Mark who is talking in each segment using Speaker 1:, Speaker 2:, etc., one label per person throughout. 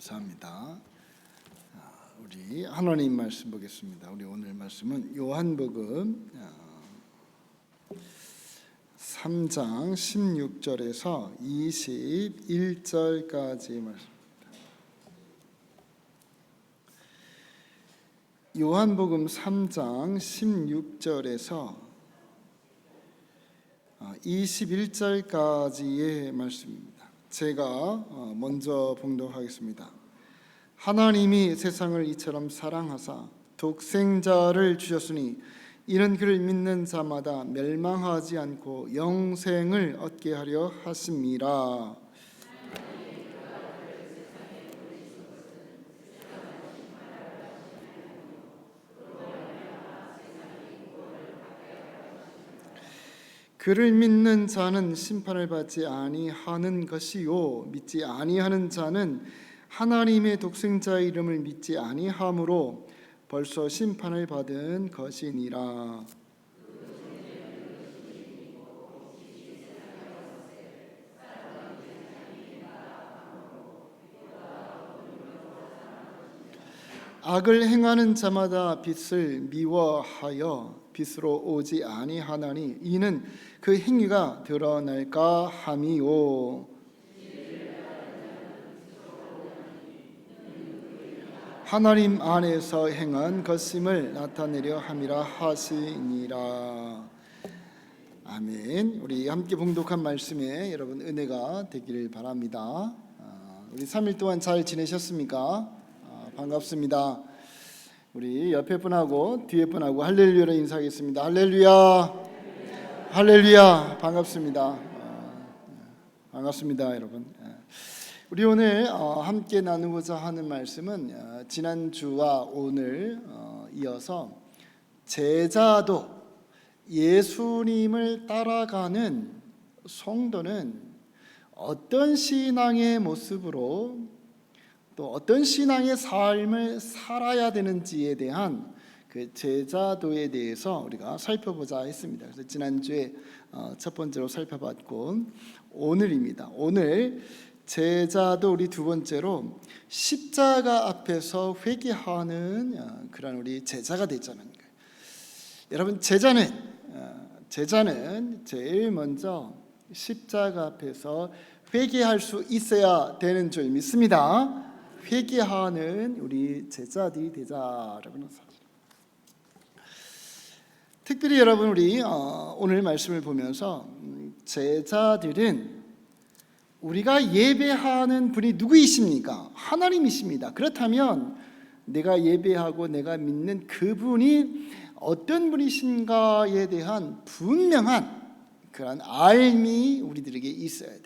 Speaker 1: 감사합니다. 우리 하나님 말씀 보겠습니다. 우리 오늘 말씀은 요한복음 3장 16절에서 21절까지의 말씀입니다. 요한복음 3장 16절에서 21절까지의 말씀입니다. 제가 먼저 봉독하겠습니다. 하나님이 세상을 이처럼 사랑하사 독생자를 주셨으니 이는 그를 믿는 자마다 멸망하지 않고 영생을 얻게 하려 하심이라. 그를 믿는 자는 심판을 받지 아니하는 것이요 믿지 아니하는 자는 하나님의 독생자의 이름을 믿지 아니하므로 벌써 심판을 받은 것이니라. 악을 행하는 자마다 빛을 미워하여 빛으로 오지 아니하나니 이는 그 행위가 드러날까 함이요. 하나님 안에서 행한 것임을 나타내려 함이라 하시니라. 아멘. 우리 함께 봉독한 말씀에 여러분 은혜가 되기를 바랍니다. 우리 3일 동안 잘 지내셨습니까? 반갑습니다. 우리 옆에 분하고 뒤에 분하고 할렐루야로 인사하겠습니다. 할렐루야, 할렐루야. 반갑습니다. 반갑습니다, 여러분. 우리 오늘 함께 나누고자 하는 말씀은 지난주와 오늘 이어서 제자도 예수님을 따라가는 성도는 어떤 신앙의 모습으로 또 어떤 신앙의 삶을 살아야 되는지에 대한 그 제자도에 대해서 우리가 살펴보자 했습니다. 그래서 지난주에 첫 번째로 살펴봤고 오늘입니다. 오늘 제자도 우리 두 번째로 십자가 앞에서 회개하는 그런 우리 제자가 되자는 거예요. 여러분 제자는 제일 먼저 십자가 앞에서 회개할 수 있어야 되는 줄 믿습니다. 회개하는 우리 제자들이 되자라는 사실. 특별히 여러분 우리 오늘 말씀을 보면서 제자들은 우리가 예배하는 분이 누구이십니까? 하나님이십니다. 그렇다면 내가 예배하고 내가 믿는 그분이 어떤 분이신가에 대한 분명한 그런 알미 우리들에게 있어야 돼요.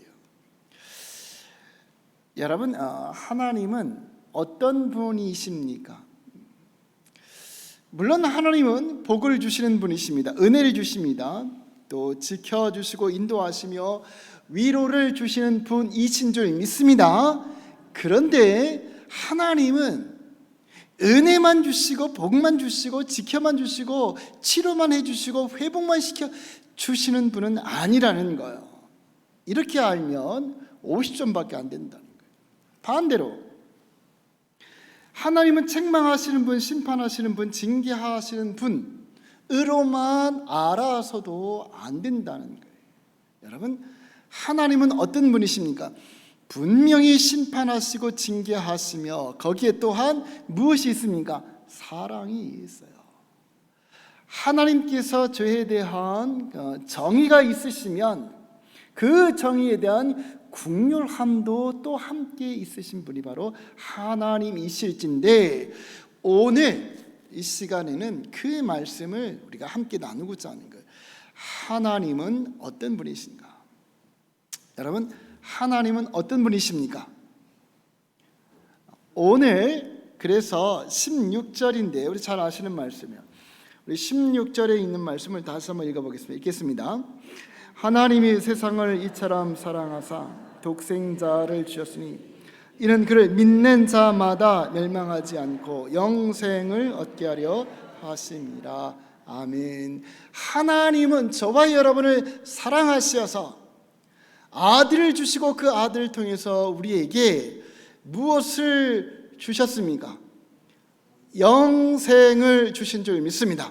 Speaker 1: 여러분 하나님은 어떤 분이십니까? 물론 하나님은 복을 주시는 분이십니다. 은혜를 주십니다. 또 지켜주시고 인도하시며 위로를 주시는 분이신 줄 믿습니다. 그런데 하나님은 은혜만 주시고 복만 주시고 지켜만 주시고 치료만 해주시고 회복만 시켜 주시는 분은 아니라는 거예요. 이렇게 알면 50점밖에 안 된다는 거예요. 반대로 하나님은 책망하시는 분, 심판하시는 분, 징계하시는 분으로만 알아서도 안 된다는 거예요. 여러분 하나님은 어떤 분이십니까? 분명히 심판하시고 징계하시며 거기에 또한 무엇이 있습니까? 사랑이 있어요. 하나님께서 죄에 대한 정의가 있으시면 그 정의에 대한 긍휼함도 또 함께 있으신 분이 바로 하나님이실진데 오늘 이 시간에는 그 말씀을 우리가 함께 나누고자 하는 거예요. 하나님은 어떤 분이신가? 여러분 하나님은 어떤 분이십니까? 오늘 그래서 16절인데 우리 잘 아시는 말씀이에요. 우리 16절에 있는 말씀을 다시 한번 읽어보겠습니다. 읽겠습니다. 하나님이 세상을 이처럼 사랑하사 독생자를 주셨으니 이는 그를 믿는 자마다 멸망하지 않고 영생을 얻게 하려 하심이라. 아멘. 하나님은 저와 여러분을 사랑하셔서 아들을 주시고 그 아들을 통해서 우리에게 무엇을 주셨습니까? 영생을 주신 줄 믿습니다.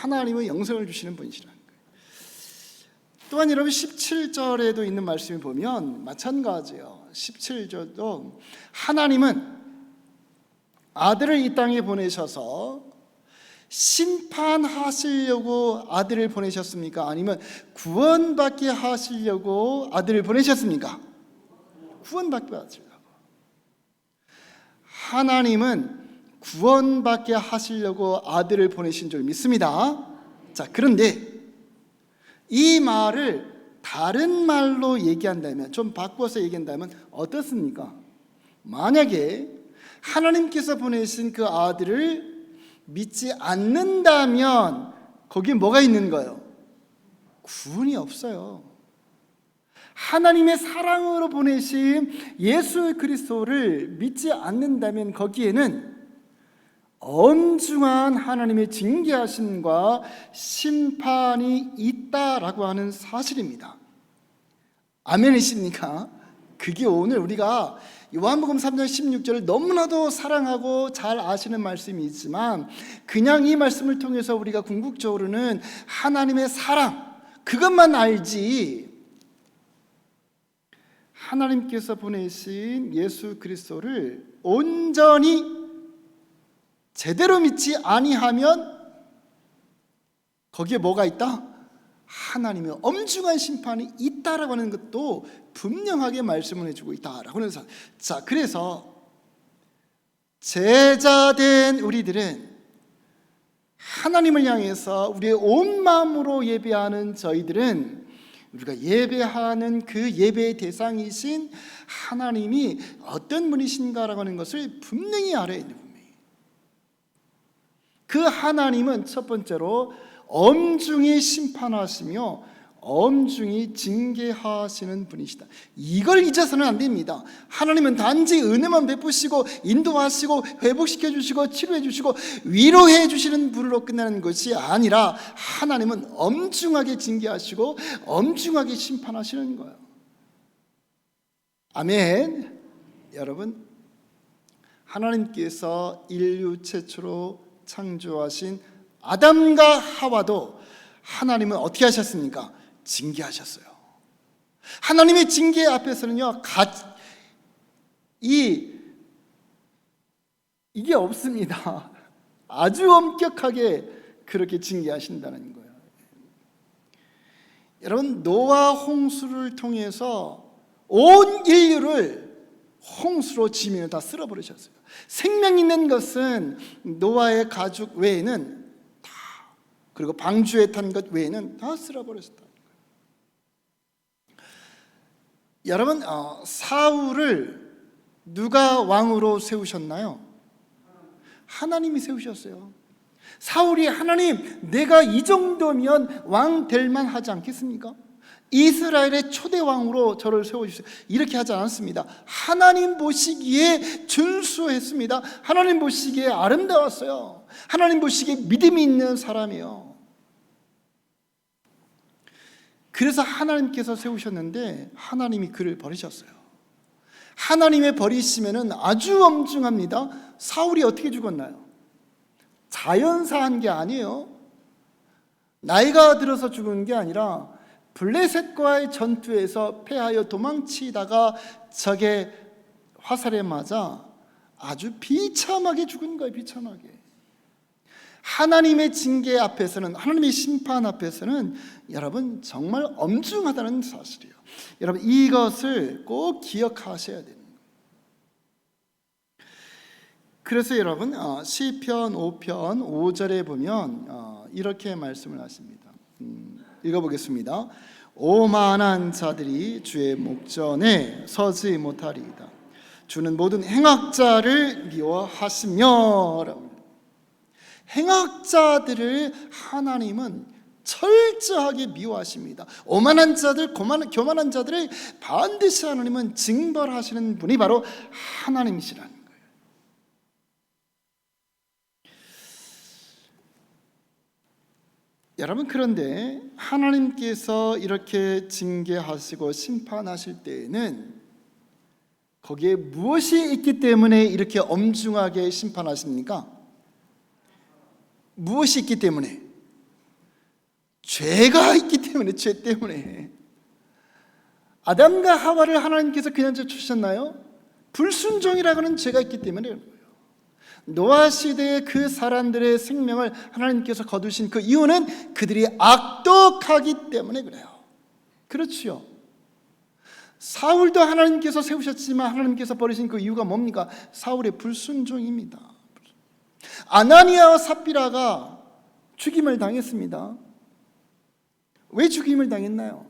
Speaker 1: 하나님은 영생을 주시는 분이시라는 거예요. 또한 여러분 17절에도 있는 말씀을 보면 마찬가지예요. 17절도 하나님은 아들을 이 땅에 보내셔서 심판하시려고 아들을 보내셨습니까? 아니면 구원받게 하시려고 아들을 보내셨습니까? 구원받게 하시려고. 하나님은 구원받게 하시려고 아들을 보내신 줄 믿습니다. 자, 그런데 이 말을 다른 말로 얘기한다면, 좀 바꿔서 얘기한다면 어떻습니까? 만약에 하나님께서 보내신 그 아들을 믿지 않는다면 거기에 뭐가 있는 거예요? 구원이 없어요. 하나님의 사랑으로 보내신 예수 그리스도를 믿지 않는다면 거기에는 엄중한 하나님의 징계하심과 심판이 있다라고 하는 사실입니다. 아멘이십니까? 그게 오늘 우리가 요한복음 3장 16절을 너무나도 사랑하고 잘 아시는 말씀이 있지만, 그냥 이 말씀을 통해서 우리가 궁극적으로는 하나님의 사랑 그것만 알지, 하나님께서 보내신 예수 그리스도를 온전히 제대로 믿지 아니하면 거기에 뭐가 있다? 하나님의 엄중한 심판이 있다라고 하는 것도 분명하게 말씀을 해주고 있다라고 하는 사실. 자, 그래서 제자된 우리들은 하나님을 향해서 우리의 온 마음으로 예배하는 저희들은 우리가 예배하는 그 예배의 대상이신 하나님이 어떤 분이신가라고 하는 것을 분명히 알아야 됩니다. 그 하나님은 첫 번째로 엄중히 심판하시며 엄중히 징계하시는 분이시다. 이걸 잊어서는 안 됩니다. 하나님은 단지 은혜만 베푸시고 인도하시고 회복시켜 주시고 치료해 주시고 위로해 주시는 분으로 끝나는 것이 아니라 하나님은 엄중하게 징계하시고 엄중하게 심판하시는 거예요. 아멘. 여러분, 하나님께서 인류 최초로 창조하신 아담과 하와도 하나님은 어떻게 하셨습니까? 징계하셨어요. 하나님의 징계 앞에서는요, 이게 없습니다. 아주 엄격하게 그렇게 징계하신다는 거예요. 여러분, 노아 홍수를 통해서 온 인류를 홍수로 지면을 다 쓸어버리셨어요. 생명 있는 것은 노아의 가족 외에는 다, 그리고 방주에 탄 것 외에는 다 쓸어버렸다. 여러분, 사울을 누가 왕으로 세우셨나요? 하나님이 세우셨어요. 사울이 하나님, 내가 이 정도면 왕 될 만하지 않겠습니까? 이스라엘의 초대 왕으로 저를 세워주세요. 이렇게 하지 않았습니다. 하나님 보시기에 준수했습니다. 하나님 보시기에 아름다웠어요. 하나님 보시기에 믿음이 있는 사람이에요. 그래서 하나님께서 세우셨는데 하나님이 그를 버리셨어요. 하나님의 버리시면은 아주 엄중합니다. 사울이 어떻게 죽었나요? 자연사한 게 아니에요. 나이가 들어서 죽은 게 아니라 블레셋과의 전투에서 패하여 도망치다가 적의 화살에 맞아 아주 비참하게 죽은 거예요. 비참하게. 하나님의 징계 앞에서는, 하나님의 심판 앞에서는 여러분 정말 엄중하다는 사실이에요. 여러분, 이것을 꼭 기억하셔야 됩니다. 그래서 여러분, 시편 5편 5절에 보면 이렇게 말씀을 하십니다. 읽어보겠습니다. 오만한 자들이 주의 목전에 서지 못하리이다. 주는 모든 행악자를 미워하시며. 행악자들을 하나님은 철저하게 미워하십니다. 오만한 자들, 교만한 자들을 반드시 하나님은 징벌하시는 분이 바로 하나님이시라는 거예요. 여러분, 그런데 하나님께서 이렇게 징계하시고 심판하실 때에는 거기에 무엇이 있기 때문에 이렇게 엄중하게 심판하십니까? 무엇이 있기 때문에? 죄가 있기 때문에, 죄 때문에. 아담과 하와를 하나님께서 그냥 주셨나요? 불순종이라고 하는 죄가 있기 때문에 그런 거예요. 노아 시대의 그 사람들의 생명을 하나님께서 거두신 그 이유는 그들이 악독하기 때문에 그래요. 그렇지요. 사울도 하나님께서 세우셨지만 하나님께서 버리신 그 이유가 뭡니까? 사울의 불순종입니다. 아나니아와 삽비라가 죽임을 당했습니다. 왜 죽임을 당했나요?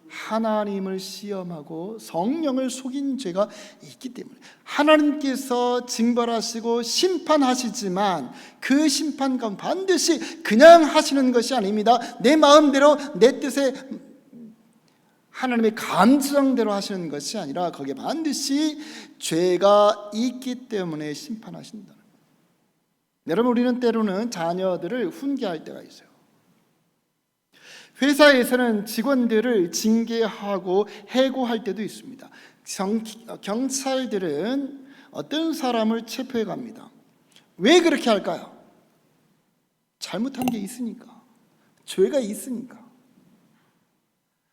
Speaker 1: 하나님을 시험하고 성령을 속인 죄가 있기 때문에. 하나님께서 징벌하시고 심판하시지만 그 심판은 반드시 그냥 하시는 것이 아닙니다. 내 마음대로 내 뜻에 하나님의 감정대로 하시는 것이 아니라 거기에 반드시 죄가 있기 때문에 심판하신다는 거예요. 여러분, 우리는 때로는 자녀들을 훈계할 때가 있어요. 회사에서는 직원들을 징계하고 해고할 때도 있습니다. 경찰들은 어떤 사람을 체포해 갑니다. 왜 그렇게 할까요? 잘못한 게 있으니까, 죄가 있으니까.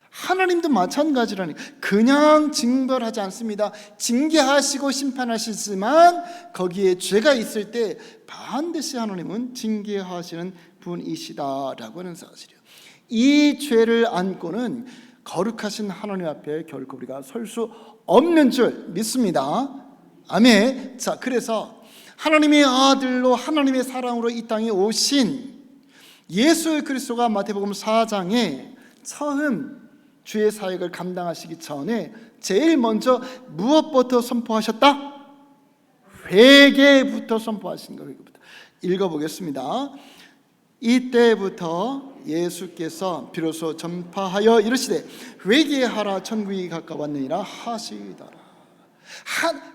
Speaker 1: 하나님도 마찬가지라니, 그냥 징벌하지 않습니다. 징계하시고 심판하시지만 거기에 죄가 있을 때 반드시 하나님은 징계하시는 분이시다라고 하는 사실이에요. 이 죄를 안고는 거룩하신 하나님 앞에 결코 우리가 설 수 없는 줄 믿습니다. 아멘. 자, 그래서 하나님의 아들로 하나님의 사랑으로 이 땅에 오신 예수 그리스도가 마태복음 4장에 처음 주의 사역을 감당하시기 전에 제일 먼저 무엇부터 선포하셨다? 회개부터 선포하신 거예요. 읽어보겠습니다. 이때부터 예수께서 비로소 전파하여 이르시되 회개하라 천국이 가까웠느니라 하시더라.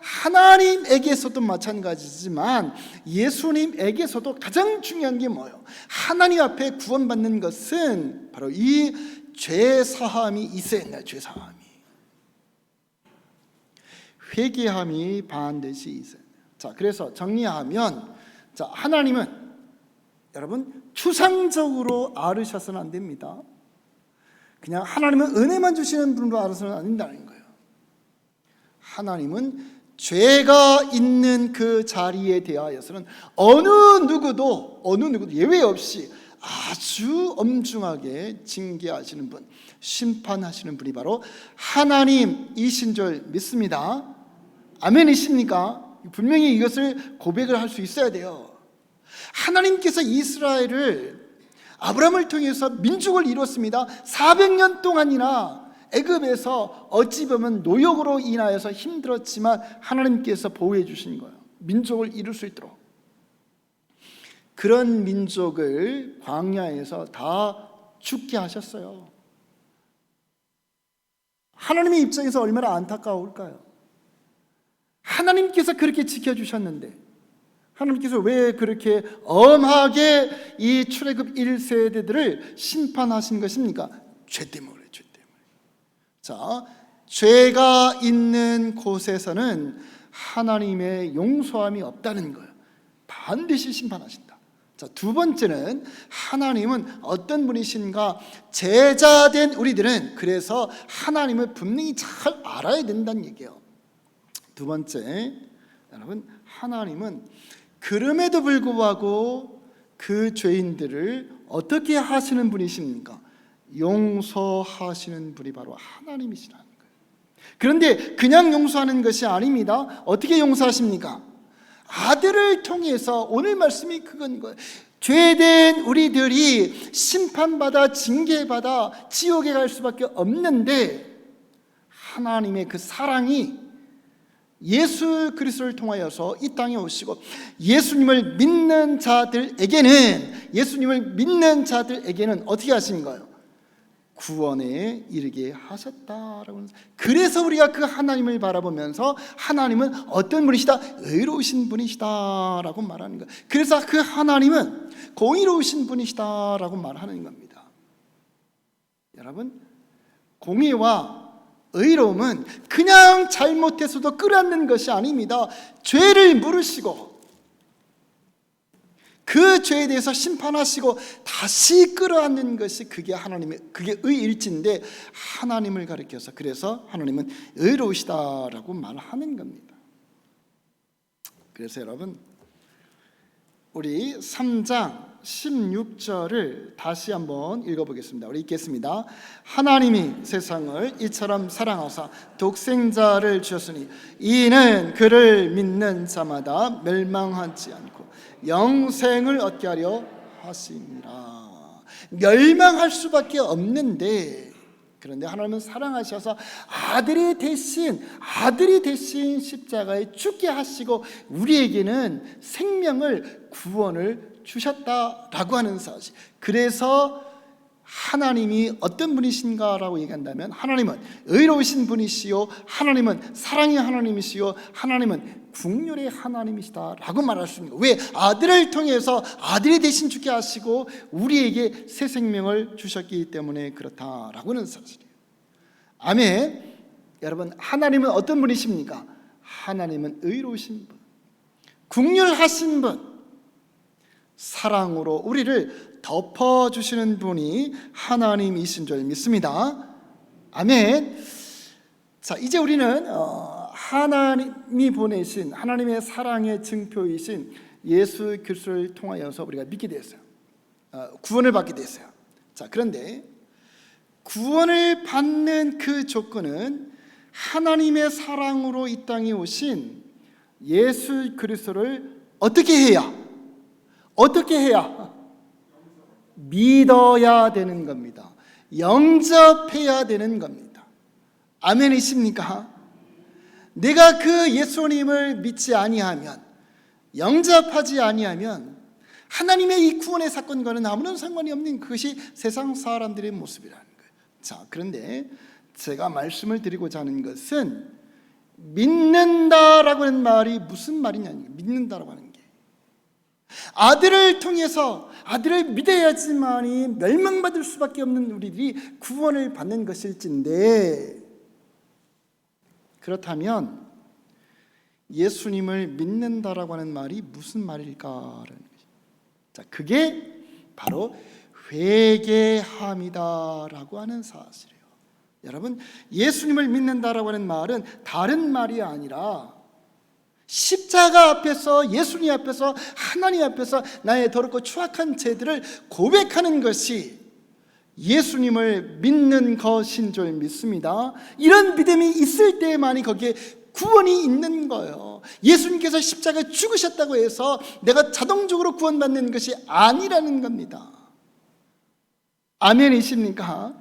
Speaker 1: 하나님에게서도 마찬가지지만 예수님에게서도 가장 중요한 게 뭐예요? 하나님 앞에 구원받는 것은 바로 이 죄사함이 있어야 된다. 죄사함이, 회개함이 반드시 있어야 돼요. 자, 그래서 정리하면, 자, 하나님은 여러분 추상적으로 알으셔서는 안 됩니다. 그냥 하나님은 은혜만 주시는 분으로 알아서는 안 된다는 거예요. 하나님은 죄가 있는 그 자리에 대하여서는 어느 누구도 예외 없이 아주 엄중하게 징계하시는 분, 심판하시는 분이 바로 하나님이신 줄 믿습니다. 아멘이십니까? 분명히 이것을 고백을 할 수 있어야 돼요. 하나님께서 이스라엘을, 아브라함을 통해서 민족을 이뤘습니다. 400년 동안이나 애굽에서 어찌 보면 노역으로 인하여서 힘들었지만 하나님께서 보호해 주신 거예요. 민족을 이룰 수 있도록. 그런 민족을 광야에서 다 죽게 하셨어요. 하나님의 입장에서 얼마나 안타까울까요? 하나님께서 그렇게 지켜주셨는데 하나님께서 왜 그렇게 엄하게 이 출애굽 1세대들을 심판하신 것입니까? 죄 때문에, 죄 때문에. 자, 죄가 있는 곳에서는 하나님의 용서함이 없다는 거예요. 반드시 심판하신다. 자, 두 번째는 하나님은 어떤 분이신가? 제자된 우리들은 그래서 하나님을 분명히 잘 알아야 된다는 얘기예요. 두 번째, 여러분, 하나님은 그럼에도 불구하고 그 죄인들을 어떻게 하시는 분이십니까? 용서하시는 분이 바로 하나님이시라는 거예요. 그런데 그냥 용서하는 것이 아닙니다. 어떻게 용서하십니까? 아들을 통해서. 오늘 말씀이 그건 거예요. 죄된 우리들이 심판받아 징계받아 지옥에 갈 수밖에 없는데 하나님의 그 사랑이 예수 그리스도를 통하여서 이 땅에 오시고 예수님을 믿는 자들에게는 어떻게 하신 거예요? 구원에 이르게 하셨다라고. 그래서 우리가 그 하나님을 바라보면서 하나님은 어떤 분이시다? 의로우신 분이시다라고 말하는 거예요. 그래서 그 하나님은 공의로우신 분이시다라고 말하는 겁니다. 여러분, 공의와 의로움은 그냥 잘못해서도 끌어안는 것이 아닙니다. 죄를 물으시고 그 죄에 대해서 심판하시고 다시 끌어안는 것이 그게 의일진데, 하나님을 가리켜서 그래서 하나님은 의로우시다라고 말하는 겁니다. 그래서 여러분, 우리 3장 16절을 다시 한번 읽어보겠습니다. 우리 읽겠습니다. 하나님이 세상을 이처럼 사랑하사 독생자를 주셨으니 이는 그를 믿는 자마다 멸망하지 않고 영생을 얻게 하려 하심이라. 멸망할 수밖에 없는데, 그런데 하나님은 사랑하셔서 아들이 대신 십자가에 죽게 하시고 우리에게는 생명을, 구원을 주셨다라고 하는 사실. 그래서 하나님이 어떤 분이신가라고 얘기한다면, 하나님은 의로우신 분이시요, 하나님은 사랑의 하나님이시요, 하나님은 국률의 하나님이시다라고 말할 수 있는 거예요. 왜? 아들을 통해서 아들이 대신 죽게 하시고 우리에게 새 생명을 주셨기 때문에 그렇다라고 하는 사실이에요. 아멘. 여러분, 하나님은 어떤 분이십니까? 하나님은 의로우신 분, 국률하신 분, 사랑으로 우리를 덮어주시는 분이 하나님이신 줄 믿습니다. 아멘. 자, 이제 우리는 하나님이 보내신 하나님의 사랑의 증표이신 예수 그리스도를 통하여서 우리가 믿게 되었어요. 구원을 받게 되었어요. 자, 그런데 구원을 받는 그 조건은 하나님의 사랑으로 이 땅에 오신 예수 그리스도를 어떻게 해야 믿어야 되는 겁니다. 영접해야 되는 겁니다. 아멘이십니까? 내가 그 예수님을 믿지 아니하면, 영접하지 아니하면 하나님의 이 구원의 사건과는 아무런 상관이 없는, 그것이 세상 사람들의 모습이라는 거예요. 자, 그런데 제가 말씀을 드리고자 하는 것은, 믿는다라고 하는 말이 무슨 말이냐는, 믿는다라고 하는 게 아들을 통해서, 아들을 믿어야지만이 멸망받을 수밖에 없는 우리들이 구원을 받는 것일진데, 그렇다면 예수님을 믿는다라고 하는 말이 무슨 말일까라는 거죠. 자, 그게 바로 회개함이다라고 하는 사실이에요. 여러분, 예수님을 믿는다라고 하는 말은 다른 말이 아니라 십자가 앞에서, 예수님 앞에서, 하나님 앞에서 나의 더럽고 추악한 죄들을 고백하는 것이 예수님을 믿는 것인 줄 믿습니다. 이런 믿음이 있을 때만이 거기에 구원이 있는 거예요. 예수님께서 십자가에 죽으셨다고 해서 내가 자동적으로 구원받는 것이 아니라는 겁니다. 아멘이십니까?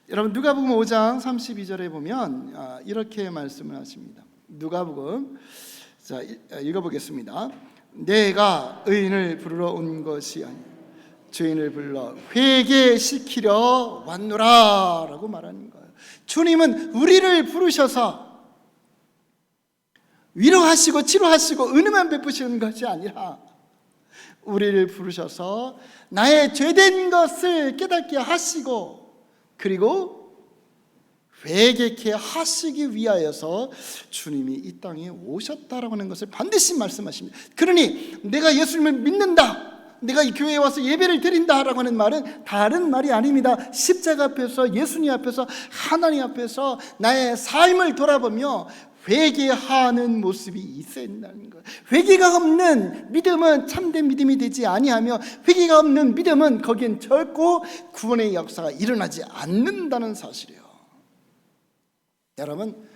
Speaker 1: 여러분, 누가복음 5장 32절에 보면 이렇게 말씀을 하십니다. 누가복음, 자, 읽어보겠습니다. 내가 의인을 부르러 온 것이 아니라 죄인을 불러 회개시키려 왔노라 라고 말하는 거예요. 주님은 우리를 부르셔서 위로하시고 치료하시고 은혜만 베푸시는 것이 아니라 우리를 부르셔서 나의 죄된 것을 깨닫게 하시고, 그리고 회개케 하시기 위하여서 주님이 이 땅에 오셨다라고 하는 것을 반드시 말씀하십니다. 그러니 내가 예수님을 믿는다, 내가 이 교회에 와서 예배를 드린다라고 하는 말은 다른 말이 아닙니다. 십자가 앞에서, 예수님 앞에서, 하나님 앞에서 나의 삶을 돌아보며 회개하는 모습이 있어야 된다는 거예요. 회개가 없는 믿음은 참된 믿음이 되지 아니하며, 회개가 없는 믿음은 거기엔 결코 구원의 역사가 일어나지 않는다는 사실이에요. 여러분,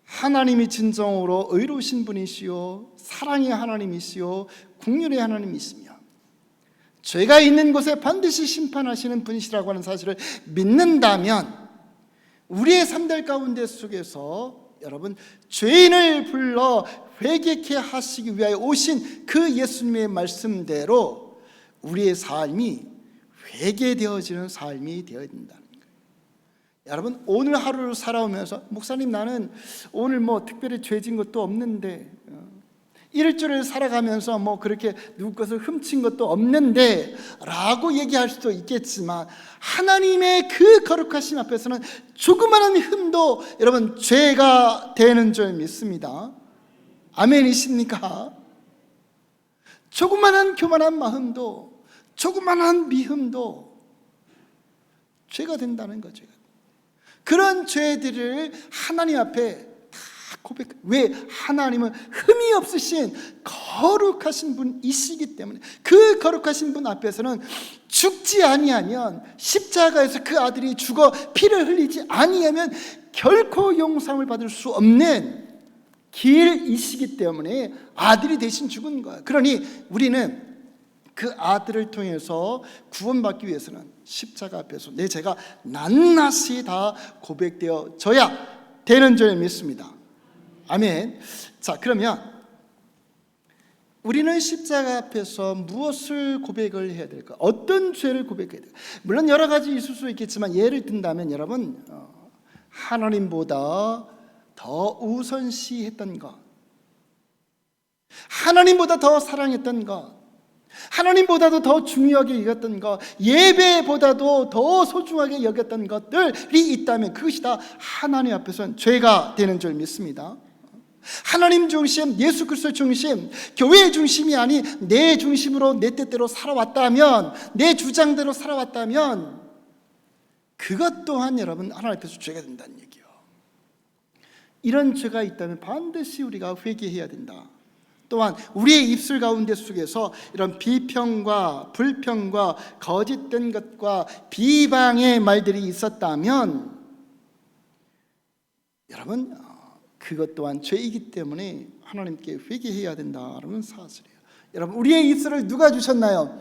Speaker 1: 하나님이 진정으로 의로우신 분이시요, 사랑의 하나님이시요, 긍휼의 하나님이시며 죄가 있는 곳에 반드시 심판하시는 분이시라고 하는 사실을 믿는다면, 우리의 삶들 가운데 속에서 여러분, 죄인을 불러 회개케 하시기 위하여 오신 그 예수님의 말씀대로 우리의 삶이 회개되어지는 삶이 되어야 된다는 거예요. 여러분, 오늘 하루를 살아오면서 목사님, 나는 오늘 뭐 특별히 죄진 것도 없는데 일주일을 살아가면서 뭐 그렇게 누구 것을 훔친 것도 없는데 라고 얘기할 수도 있겠지만, 하나님의 그 거룩하심 앞에서는 조그마한 흠도 여러분 죄가 되는 줄 믿습니다. 아멘이십니까? 조그마한 교만한 마음도, 조그마한 미움도 죄가 된다는 거죠. 그런 죄들을 하나님 앞에 고백. 왜? 하나님은 흠이 없으신 거룩하신 분이시기 때문에, 그 거룩하신 분 앞에서는 죽지 아니하면, 십자가에서 그 아들이 죽어 피를 흘리지 아니하면 결코 용서함을 받을 수 없는 길이시기 때문에 아들이 대신 죽은 거야. 그러니 우리는 그 아들을 통해서 구원받기 위해서는 십자가 앞에서 내 죄가 낱낱이 다 고백되어져야 되는 줄 믿습니다. 아멘. 자, 그러면 우리는 십자가 앞에서 무엇을 고백을 해야 될까? 어떤 죄를 고백해야 될까? 물론 여러 가지 있을 수 있겠지만, 예를 든다면 여러분, 하나님보다 더 우선시했던 것, 하나님보다 더 사랑했던 것, 하나님보다도 더 중요하게 여겼던 것, 예배보다도 더 소중하게 여겼던 것들이 있다면 그것이 다 하나님 앞에서는 죄가 되는 줄 믿습니다. 하나님 중심, 예수 그리스도 중심, 교회의 중심이 아닌 내 중심으로 내 뜻대로 살아왔다면, 내 주장대로 살아왔다면 그것 또한 여러분 하나님 앞에서 죄가 된다는 얘기예요. 이런 죄가 있다면 반드시 우리가 회개해야 된다. 또한 우리의 입술 가운데 속에서 이런 비평과 불평과 거짓된 것과 비방의 말들이 있었다면 여러분, 그것 또한 죄이기 때문에 하나님께 회개해야 된다는 사실이에요. 여러분, 우리의 입술을 누가 주셨나요?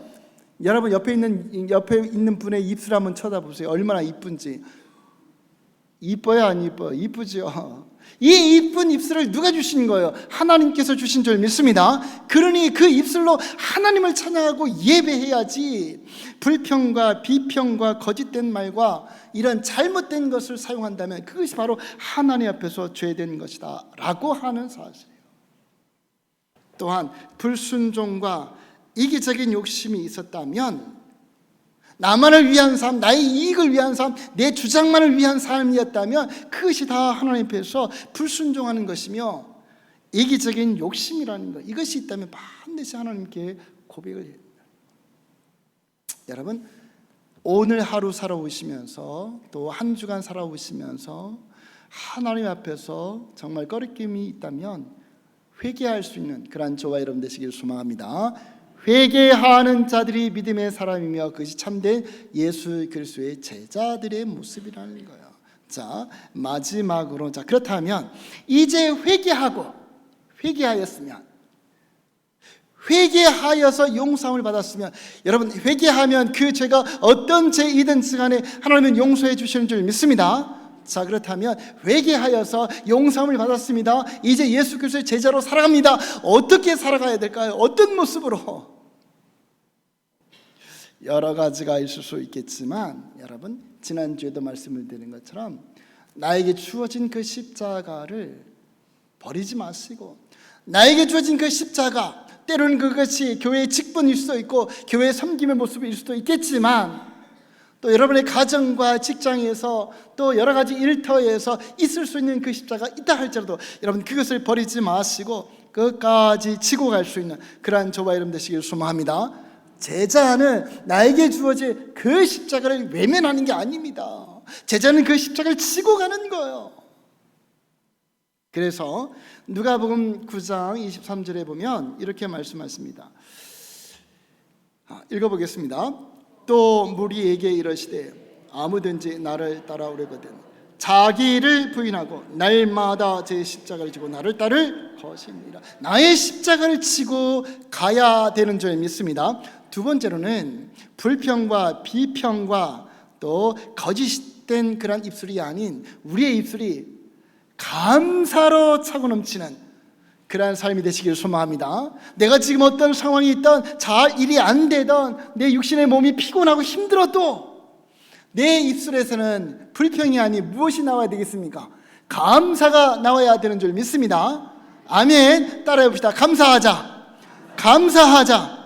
Speaker 1: 여러분, 옆에 있는 분의 입술 한번 쳐다보세요. 얼마나 이쁜지. 이뻐요, 안 이뻐요? 이쁘죠. 이 이쁜 입술을 누가 주신 거예요? 하나님께서 주신 줄 믿습니다. 그러니 그 입술로 하나님을 찬양하고 예배해야지, 불평과 비평과 거짓된 말과 이런 잘못된 것을 사용한다면 그것이 바로 하나님 앞에서 죄된 것이다 라고 하는 사실이에요. 또한 불순종과 이기적인 욕심이 있었다면, 나만을 위한 삶, 나의 이익을 위한 삶, 내 주장만을 위한 삶이었다면 그것이 다 하나님 앞에서 불순종하는 것이며 이기적인 욕심이라는 것, 이것이 있다면 반드시 하나님께 고백을 해야 됩니다. 여러분, 오늘 하루 살아오시면서 또 한 주간 살아오시면서 하나님 앞에서 정말 꺼리낌이 있다면 회개할 수 있는 그러한 저와 여러분 되시길 소망합니다. 회개하는 자들이 믿음의 사람이며 그것이 참된 예수 그리스도의 제자들의 모습이라는 거예요. 자, 마지막으로, 자, 그렇다면 이제 회개하였으면, 회개하여서 용서함을 받았으면, 여러분, 회개하면 그 죄가 어떤 죄이든 간에 하나님은 용서해 주시는 줄 믿습니다. 자, 그렇다면 회개하여서 용서함을 받았습니다. 이제 예수 그리스도의 제자로 살아갑니다. 어떻게 살아가야 될까요? 어떤 모습으로? 여러 가지가 있을 수 있겠지만, 여러분, 지난주에도 말씀을 드린 것처럼 나에게 주어진 그 십자가를 버리지 마시고, 나에게 주어진 그 십자가, 때로는 그것이 교회의 직분일 수도 있고 교회의 섬김의 모습일 수도 있겠지만, 또 여러분의 가정과 직장에서 또 여러 가지 일터에서 있을 수 있는 그 십자가 있다 할지라도 여러분 그것을 버리지 마시고 끝까지 지고 갈 수 있는 그러한 저와 여러분 되시길 소망합니다. 제자는 나에게 주어진 그 십자가를 외면하는 게 아닙니다. 제자는 그 십자가를 지고 가는 거예요. 그래서 누가복음 9장 23절에 보면 이렇게 말씀하십니다. 읽어보겠습니다. 또 무리에게 이르시되 아무든지 나를 따라오려거든 자기를 부인하고 날마다 제 십자가를 지고 나를 따를 것입니다. 나의 십자가를 지고 가야 되는 줄 믿습니다. 두 번째로는 불평과 비평과 또 거짓된 그런 입술이 아닌 우리의 입술이 감사로 차고 넘치는 그러한 삶이 되시기를 소망합니다. 내가 지금 어떤 상황이 있던, 잘 일이 안 되던, 내 육신의 몸이 피곤하고 힘들어도 내 입술에서는 불평이 아닌 무엇이 나와야 되겠습니까? 감사가 나와야 되는 줄 믿습니다. 아멘. 따라해 봅시다. 감사하자. 감사하자.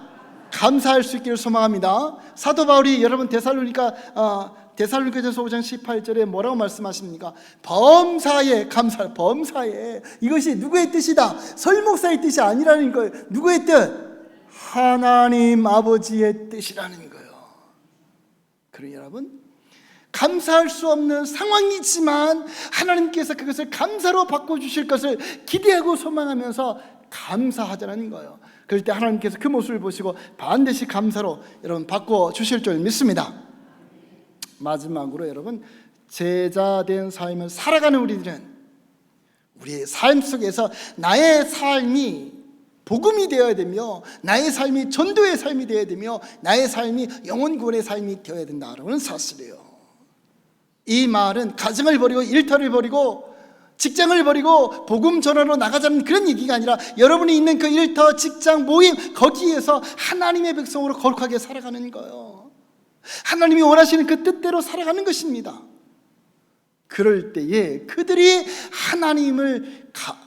Speaker 1: 감사할 수 있기를 소망합니다. 사도 바울이 여러분 데살로니가전서 5장 18절에 뭐라고 말씀하십니까? 범사에 감사. 범사에 이것이 누구의 뜻이다? 설 목사의 뜻이 아니라는 거예요. 누구의 뜻? 하나님 아버지의 뜻이라는 거예요. 그러니 여러분, 감사할 수 없는 상황이지만 하나님께서 그것을 감사로 바꿔주실 것을 기대하고 소망하면서 감사하자는 거예요. 그럴 때 하나님께서 그 모습을 보시고 반드시 감사로 여러분 바꿔주실 줄 믿습니다. 마지막으로 여러분, 제자된 삶을 살아가는 우리들은 우리의 삶 속에서 나의 삶이 복음이 되어야 되며, 나의 삶이 전도의 삶이 되어야 되며, 나의 삶이 영혼 구원의 삶이 되어야 된다는 사실이에요. 이 말은 가정을 버리고 일터를 버리고 직장을 버리고 복음 전하러 나가자는 그런 얘기가 아니라, 여러분이 있는 그 일터, 직장, 모임 거기에서 하나님의 백성으로 거룩하게 살아가는 거예요. 하나님이 원하시는 그 뜻대로 살아가는 것입니다. 그럴 때에 그들이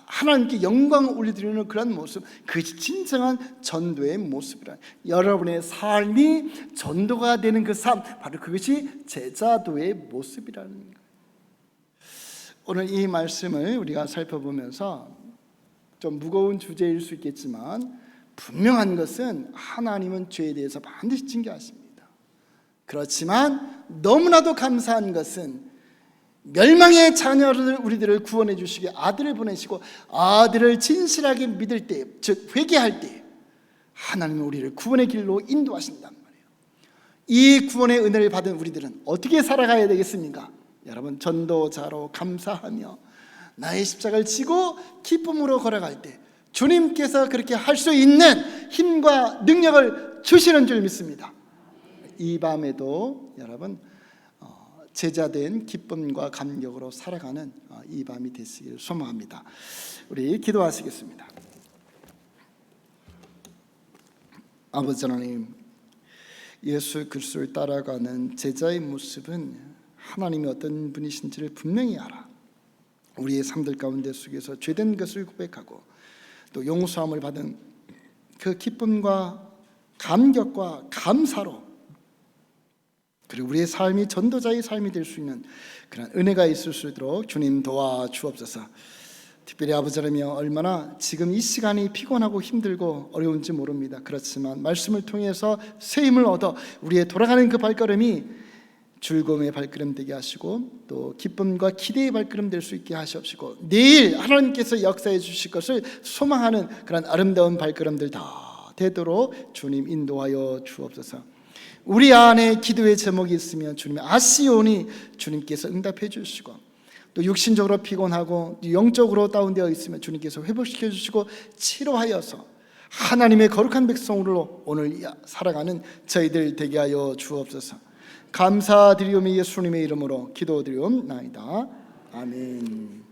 Speaker 1: 하나님께 영광을 올려드리는 그런 모습, 그것이 진정한 전도의 모습이라. 여러분의 삶이 전도가 되는 그 삶, 바로 그것이 제자도의 모습이라는 거예요. 오늘 이 말씀을 우리가 살펴보면서 좀 무거운 주제일 수 있겠지만, 분명한 것은 하나님은 죄에 대해서 반드시 징계하십니다. 그렇지만 너무나도 감사한 것은 멸망의 자녀를 우리들을 구원해 주시기에 아들을 보내시고, 아들을 진실하게 믿을 때, 즉 회개할 때 하나님은 우리를 구원의 길로 인도하신단 말이에요. 이 구원의 은혜를 받은 우리들은 어떻게 살아가야 되겠습니까? 여러분, 전도자로 감사하며 나의 십자가를 지고 기쁨으로 걸어갈 때 주님께서 그렇게 할 수 있는 힘과 능력을 주시는 줄 믿습니다. 이 밤에도 여러분 제자된 기쁨과 감격으로 살아가는 이 밤이 되시길 소망합니다. 우리 기도하시겠습니다. 아버지 하나님, 예수 그리스도를 따라가는 제자의 모습은 하나님이 어떤 분이신지를 분명히 알아 우리의 삶들 가운데 속에서 죄된 것을 고백하고 또 용서함을 받은 그 기쁨과 감격과 감사로, 그리고 우리의 삶이 전도자의 삶이 될 수 있는 그런 은혜가 있을 수 있도록 주님 도와주옵소서. 특별히 아버지 하나님, 얼마나 지금 이 시간이 피곤하고 힘들고 어려운지 모릅니다. 그렇지만 말씀을 통해서 새 힘을 얻어 우리의 돌아가는 그 발걸음이 즐거움의 발걸음 되게 하시고 또 기쁨과 기대의 발걸음 될 수 있게 하시옵시고, 내일 하나님께서 역사해 주실 것을 소망하는 그런 아름다운 발걸음들 다 되도록 주님 인도하여 주옵소서. 우리 안에 기도의 제목이 있으면 주님 아시오니 주님께서 응답해 주시고, 또 육신적으로 피곤하고 영적으로 다운되어 있으면 주님께서 회복시켜 주시고 치료하여서 하나님의 거룩한 백성으로 오늘 살아가는 저희들 되게 하여 주옵소서. 감사드리오며 예수님의 이름으로 기도드리옵나이다. 아멘.